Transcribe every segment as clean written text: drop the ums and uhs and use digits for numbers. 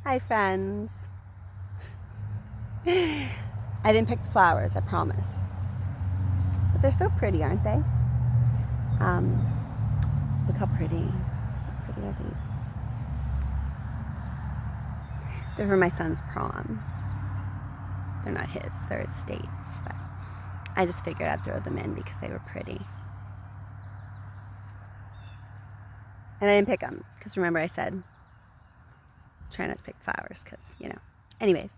Hi, friends. I didn't pick the flowers, I promise. But they're so pretty, aren't they? Um, Look how pretty. How pretty are these? They're for my son's prom. They're not his, they're his state's. But I just figured I'd throw them in because they were pretty. And I didn't pick them because remember I said try not to pick flowers because, Anyways,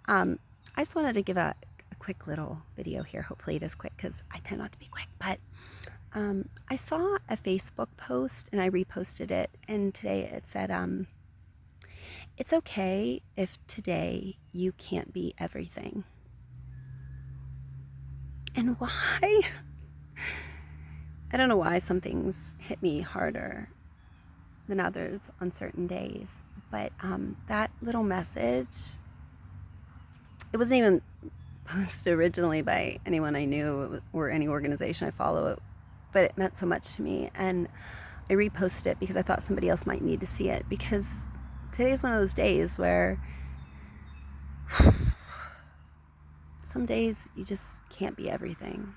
I just wanted to give a quick little video here. Hopefully it is quick because I tend not to be quick. But I saw a Facebook post and I reposted it. And today it said, it's okay if today you can't be everything. And why? I don't know why some things hit me harder than others on certain days. But that little message, it wasn't even posted originally by anyone I knew or any organization I follow, but it meant so much to me. And I reposted it because I thought somebody else might need to see it, because today's one of those days where some days you just can't be everything.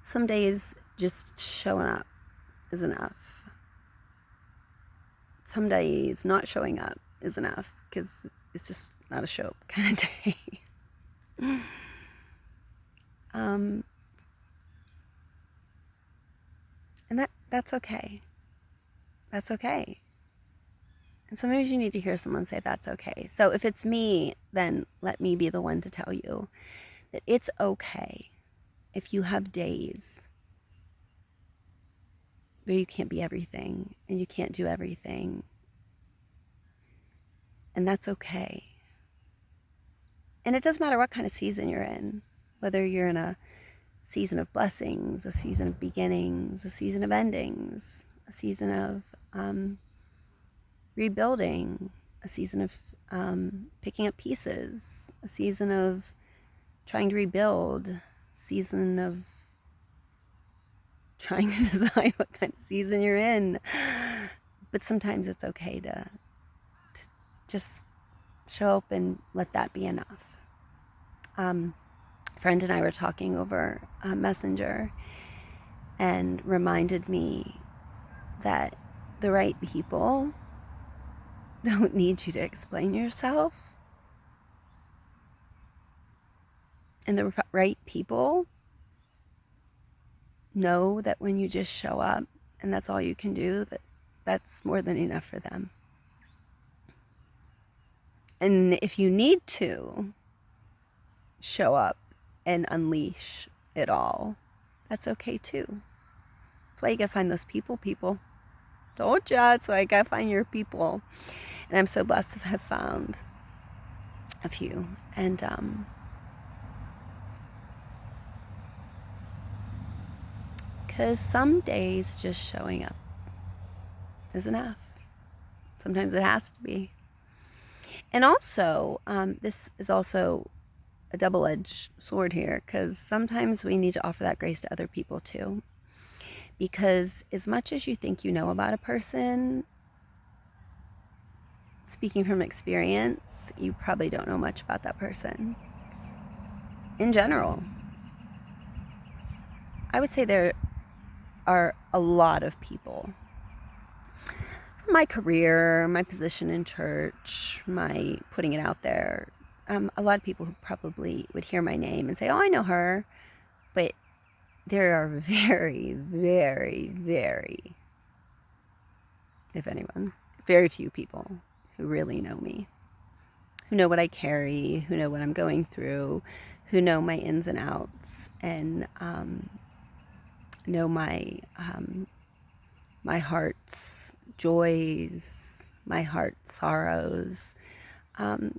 Some days just showing up is enough. Some days not showing up is enough because it's just not a show up kind of day. And that's okay. That's okay. And sometimes you need to hear someone say that's okay. So if it's me, then let me be the one to tell you that it's okay if you have days where you can't be everything and you can't do everything. And that's okay. And it doesn't matter what kind of season you're in, whether you're in a season of blessings, a season of beginnings, a season of endings, a season of rebuilding, a season of picking up pieces, a season of trying to rebuild, season of trying to decide what kind of season you're in. But sometimes it's okay to just show up and let that be enough. Friend and I were talking over Messenger and reminded me that the right people don't need you to explain yourself. And the right people know that when you just show up and that's all you can do, that's more than enough for them. And if you need to show up and unleash it all, that's okay too. That's why you gotta find those people. Told ya, that's why you gotta find your people. And I'm so blessed to have found a few. And because some days just showing up is enough. Sometimes it has to be. And also, this is also a double-edged sword here, because sometimes we need to offer that grace to other people too. Because as much as you think you know about a person, speaking from experience, you probably don't know much about that person. In general, I would say there are a lot of people, from my career, my position in church, my putting it out there, a lot of people who probably would hear my name and say, oh, I know her. But there are very, very, very, if anyone, very few people who really know me, who know what I carry, who know what I'm going through, who know my ins and outs, and know my heart's joys, my heart's sorrows, because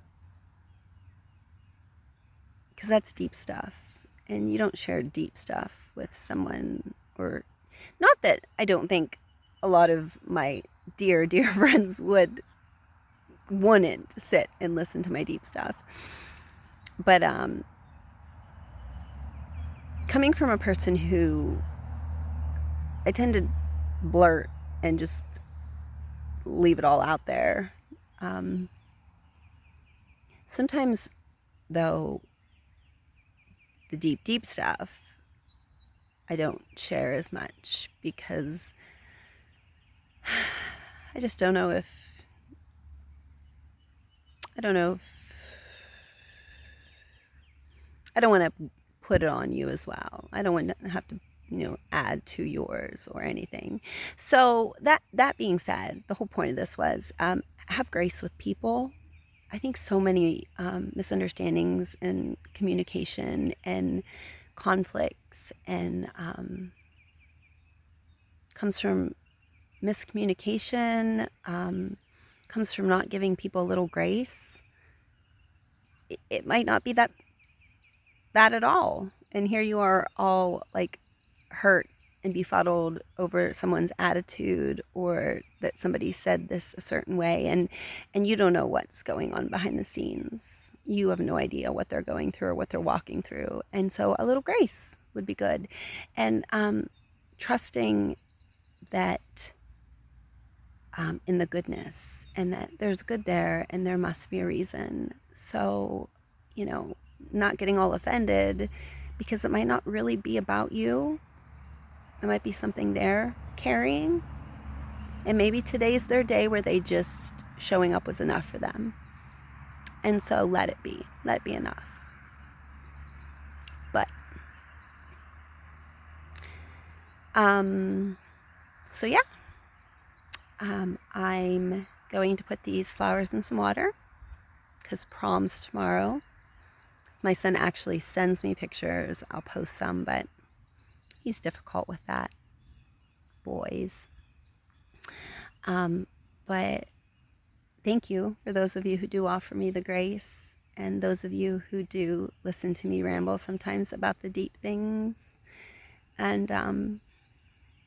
that's deep stuff. And you don't share deep stuff with someone, or not that I don't think a lot of my dear, dear friends wouldn't sit and listen to my deep stuff. But coming from a person who I tend to blurt and just leave it all out there. Sometimes, though, the deep, deep stuff I don't share as much because I just don't know if, I don't know if, I don't want to put it on you as well. I don't want to have to, add to yours or anything. So that being said, the whole point of this was have grace with people. I think so many misunderstandings and communication and conflicts and comes from miscommunication, comes from not giving people a little grace. It might not be that at all. And here you are all like hurt and befuddled over someone's attitude or that somebody said this a certain way, and you don't know what's going on behind the scenes. You have no idea what they're going through or what they're walking through. And so a little grace would be good. And trusting that in the goodness and that there's good there and there must be a reason. So, not getting all offended because it might not really be about you. It might be something they're carrying. And maybe today's their day where they just showing up was enough for them. And so let it be. Let it be enough. But, so yeah. I'm going to put these flowers in some water because prom's tomorrow. My son actually sends me pictures. I'll post some, but he's difficult with that. Boys. But thank you for those of you who do offer me the grace and those of you who do listen to me ramble sometimes about the deep things. And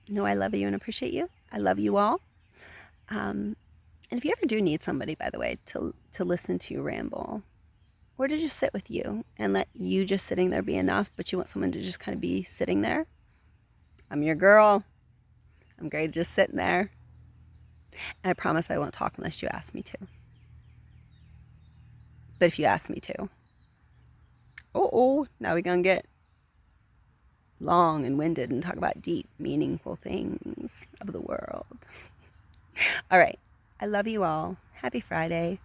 know I love you and appreciate you. I love you all. And if you ever do need somebody, by the way, to listen to you ramble or to just sit with you and let you just sitting there be enough, but you want someone to just kind of be sitting there, I'm your girl. I'm great at just sitting there. And I promise I won't talk unless you ask me to. But if you ask me to, now we're going to get long and winded and talk about deep, meaningful things of the world. All right. I love you all. Happy Friday.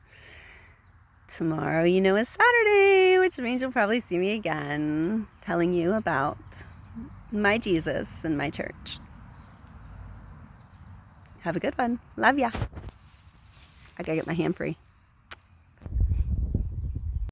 Tomorrow, is Saturday, which means you'll probably see me again telling you about my Jesus and my church. Have a good one. Love ya. I gotta get my hand free.